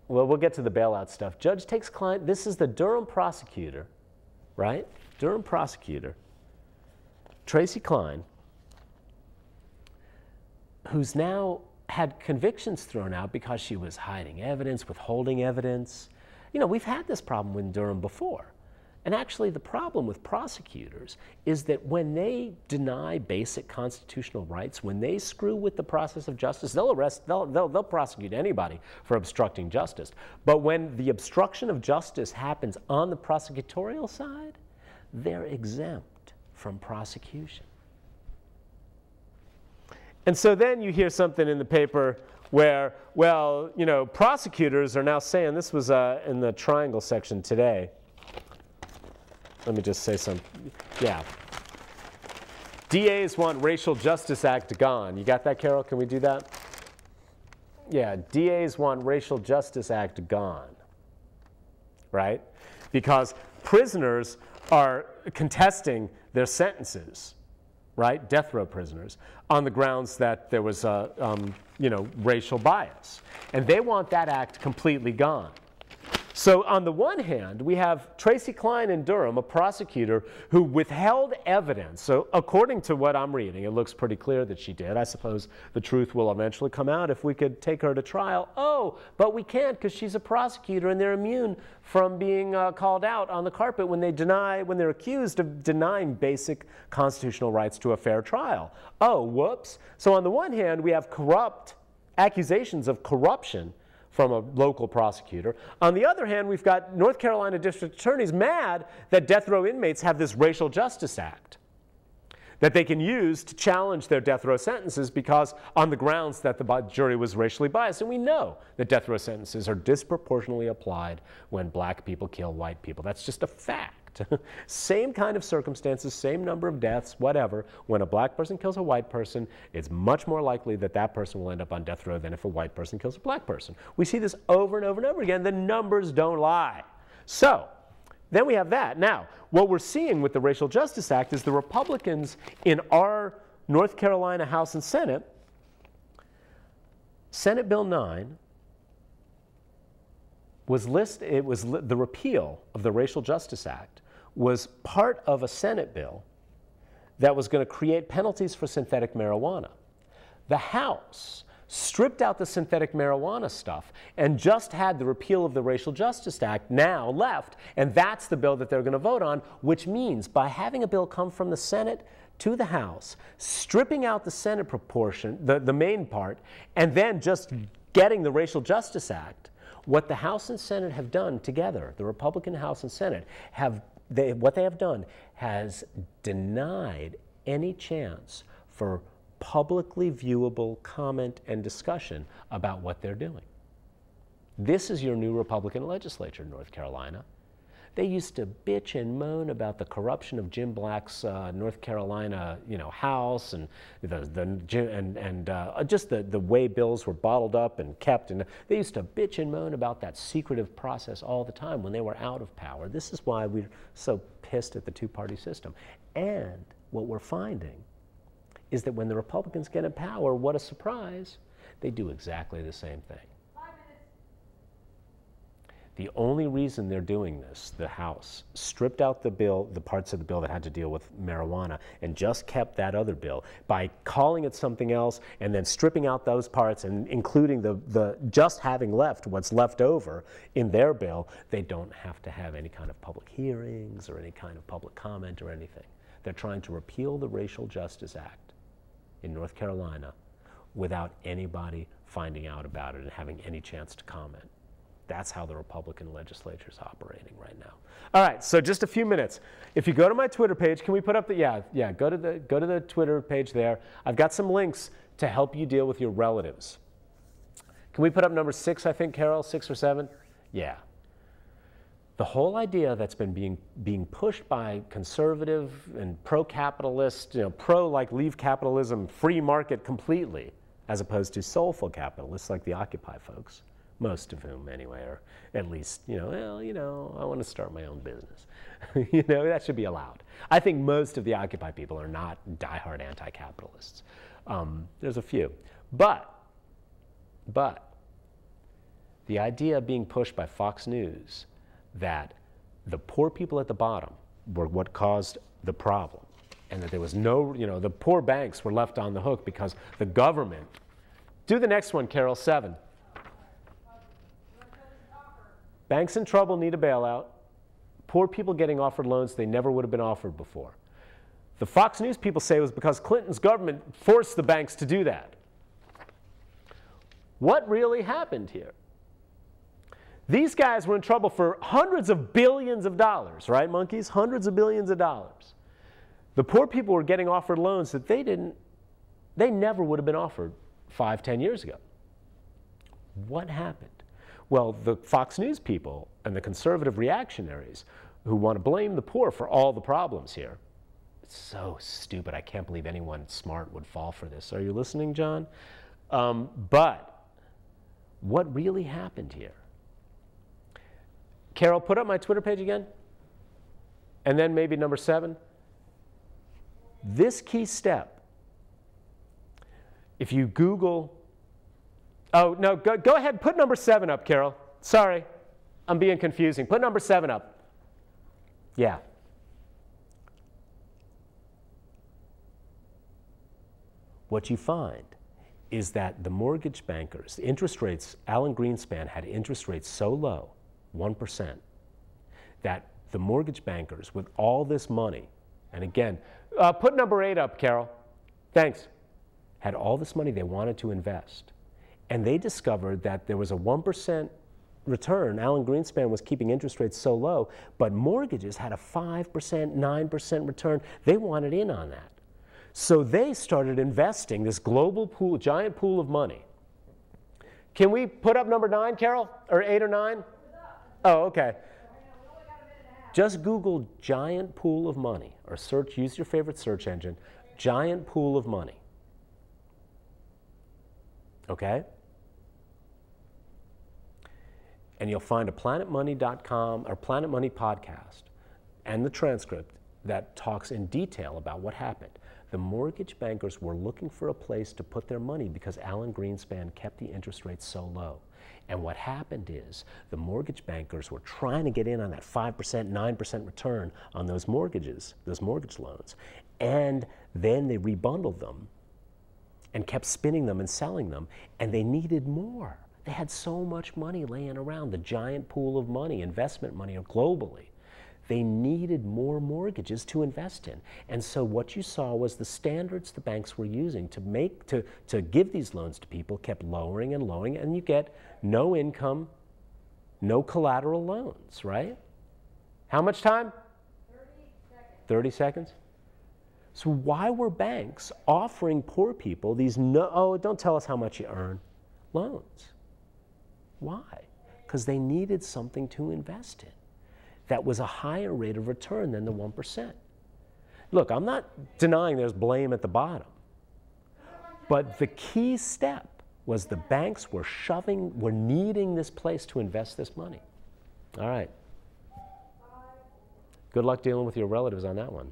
well, we'll get to the bailout stuff. Judge takes client, this is the Durham prosecutor, right? Durham prosecutor, Tracey Cline, who's now had convictions thrown out because she was hiding evidence, withholding evidence. You know, we've had this problem in Durham before. And actually, the problem with prosecutors is that when they deny basic constitutional rights, when they screw with the process of justice, they'll prosecute anybody for obstructing justice. But when the obstruction of justice happens on the prosecutorial side, they're exempt from prosecution. And so then you hear something in the paper where, well, you know, prosecutors are now saying, this was in the Triangle section today. Let me just say something. Yeah. DAs want Racial Justice Act gone. You got that, Carol? Can we do that? Yeah, DAs want Racial Justice Act gone. Right? Because prisoners are contesting their sentences, right? Death row prisoners, on the grounds that there was you know, racial bias. And they want that act completely gone. So on the one hand, we have Tracey Cline in Durham, a prosecutor who withheld evidence. So according to what I'm reading, it looks pretty clear that she did. I suppose the truth will eventually come out if we could take her to trial. Oh, but we can't because she's a prosecutor and they're immune from being called out on the carpet when they're accused of denying basic constitutional rights to a fair trial. Oh, whoops. So on the one hand, we have accusations of corruption from a local prosecutor. On the other hand, we've got North Carolina district attorneys mad that death row inmates have this Racial Justice Act that they can use to challenge their death row sentences because on the grounds that the jury was racially biased. And we know that death row sentences are disproportionately applied when black people kill white people. That's just a fact. Same kind of circumstances, same number of deaths, whatever. When a black person kills a white person, it's much more likely that that person will end up on death row than if a white person kills a black person. We see this over and over and over again. The numbers don't lie. So then we have that. Now, what we're seeing with the Racial Justice Act is the Republicans in our North Carolina House and Senate, Senate Bill 9, the repeal of the Racial Justice Act was part of a Senate bill that was going to create penalties for synthetic marijuana. The House stripped out the synthetic marijuana stuff and just had the repeal of the Racial Justice Act now left, and that's the bill that they're going to vote on, which means by having a bill come from the Senate to the House, stripping out the Senate proportion, the main part, and then just getting the Racial Justice Act, what the House and Senate have done together, the Republican House and Senate, what they have done has denied any chance for publicly viewable comment and discussion about what they're doing. This is your new Republican legislature in North Carolina. They used to bitch and moan about the corruption of Jim Black's North Carolina, House, and just the way bills were bottled up and kept. And they used to bitch and moan about that secretive process all the time when they were out of power. This is why we're so pissed at the two-party system. And what we're finding is that when the Republicans get in power, what a surprise, they do exactly the same thing. The only reason they're doing this, the House stripped out the bill, the parts of the bill that had to deal with marijuana, and just kept that other bill by calling it something else and then stripping out those parts and including the just having left what's left over in their bill. They don't have to have any kind of public hearings or any kind of public comment or anything. They're trying to repeal the Racial Justice Act in North Carolina without anybody finding out about it and having any chance to comment. That's how the Republican legislature is operating right now. All right, so just a few minutes. If you go to my Twitter page, can we put up the, go to the Twitter page there. I've got some links to help you deal with your relatives. Can we put up number 6, I think, Carol, 6 or 7? Yeah. The whole idea that's been being pushed by conservative and pro-capitalist, pro-like leave capitalism, free market completely, as opposed to soulful capitalists like the Occupy folks. Most of whom, anyway, are at least, I want to start my own business. That should be allowed. I think most of the Occupy people are not diehard anti-capitalists. There's a few. But The idea being pushed by Fox News that the poor people at the bottom were what caused the problem, and that there was no, the poor banks were left on the hook because the government. Do the next one, Carol, 7. Banks in trouble need a bailout. Poor people getting offered loans they never would have been offered before. The Fox News people say it was because Clinton's government forced the banks to do that. What really happened here? These guys were in trouble for hundreds of billions of dollars, right, monkeys? Hundreds of billions of dollars. The poor people were getting offered loans that they never would have been offered 5, 10 years ago. What happened? Well, the Fox News people and the conservative reactionaries who want to blame the poor for all the problems here. It's so stupid. I can't believe anyone smart would fall for this. Are you listening, John? But what really happened here? Carol, put up my Twitter page again. And then maybe number 7. This key step, if you Google, oh, no, go ahead, put number 7 up, Carol. Sorry, I'm being confusing. Put number 7 up. Yeah. What you find is that the mortgage bankers, the interest rates, Alan Greenspan had interest rates so low, 1%, that the mortgage bankers with all this money, and again, put number 8 up, Carol. Thanks. Had all this money they wanted to invest. And they discovered that there was a 1% return. Alan Greenspan was keeping interest rates so low, but mortgages had a 5%, 9% return. They wanted in on that. So they started investing this global pool, giant pool of money. Can we put up number 9, Carol? Or 8 or 9? Oh, okay. Just Google giant pool of money, or search, use your favorite search engine, giant pool of money. Okay? And you'll find a planetmoney.com or Planet Money podcast and the transcript that talks in detail about what happened. The mortgage bankers were looking for a place to put their money because Alan Greenspan kept the interest rates so low. And what happened is the mortgage bankers were trying to get in on that 5%, 9% return on those mortgages, those mortgage loans. And then they rebundled them and kept spinning them and selling them, and they needed more. They had so much money laying around, the giant pool of money, investment money globally. They needed more mortgages to invest in. And so what you saw was the standards the banks were using to give these loans to people kept lowering and lowering, and you get no income, no collateral loans, right? How much time? 30 seconds. 30 seconds? So why were banks offering poor people these don't tell us how much you earn, loans? Why? Because they needed something to invest in that was a higher rate of return than the 1%. Look, I'm not denying there's blame at the bottom, but the key step was the banks were needing this place to invest this money. All right. Good luck dealing with your relatives on that one.